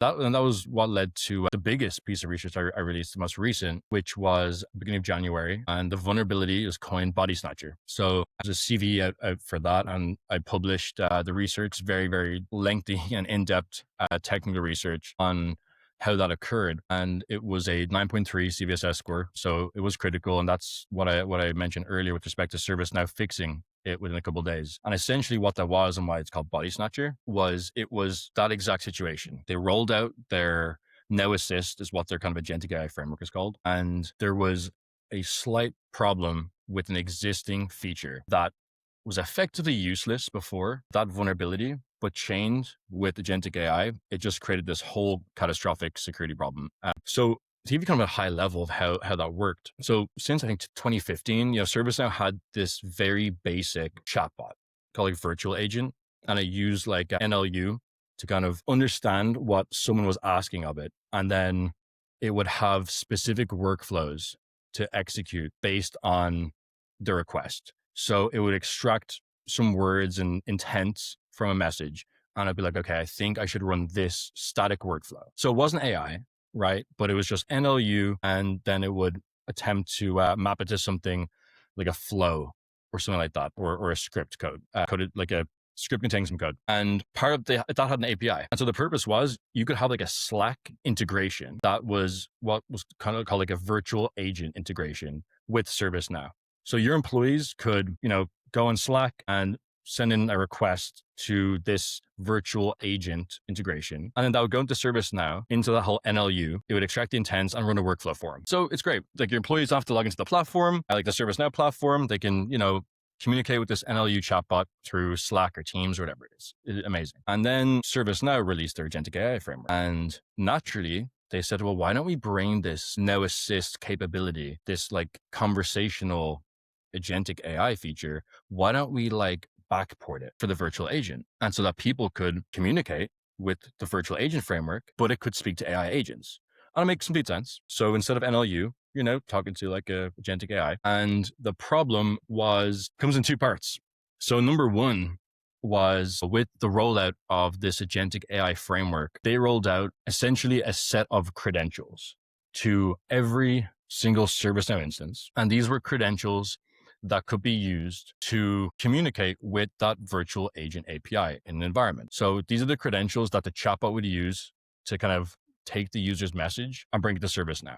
And that was what led to the biggest piece of research I released, the most recent, which was beginning of January. And the vulnerability is coined Body Snatcher. So there's a CV out for that. And I published the research, very, very lengthy and in-depth technical research on how that occurred. And it was a 9.3 CVSS score. So it was critical. And that's what I mentioned earlier with respect to ServiceNow fixing it within a couple of days. And essentially what that was and why it's called Body Snatcher was it was that exact situation. They rolled out their Now Assist is what their kind of agentic AI framework is called. And there was a slight problem with an existing feature that was effectively useless before that vulnerability, but chained with agentic AI, it just created this whole catastrophic security problem. So to give you kind of a high level of how that worked. So since I think 2015, ServiceNow had this very basic chatbot called like virtual agent, and it used like NLU to kind of understand what someone was asking of it. And then it would have specific workflows to execute based on the request. So it would extract some words and intents from a message. And I'd be like, okay, I think I should run this static workflow. So it wasn't AI, right? But it was just NLU. And then it would attempt to map it to something like a flow or something like that, or a script code, coded like a script containing some code. And part of that had an API. And so the purpose was you could have like a Slack integration that was what was kind of called like a virtual agent integration with ServiceNow. So your employees could, go on Slack and send in a request to this virtual agent integration. And then that would go into ServiceNow, into that whole NLU. It would extract the intents and run a workflow for them. So it's great. Like your employees don't have to log into the platform, like the ServiceNow platform. They can, communicate with this NLU chatbot through Slack or Teams or whatever it is. It's amazing. And then ServiceNow released their agentic AI framework. And naturally, they said, well, why don't we bring this Now Assist capability, this like conversational agentic AI feature? Why don't we like backport it for the virtual agent? And so that people could communicate with the virtual agent framework, but it could speak to AI agents. And it makes complete sense. So instead of NLU, talking to like a agentic AI. And the problem comes in two parts. So number one was with the rollout of this agentic AI framework, they rolled out essentially a set of credentials to every single ServiceNow instance. And these were credentials that could be used to communicate with that virtual agent API in an environment. So these are the credentials that the chatbot would use to kind of take the user's message and bring it to ServiceNow.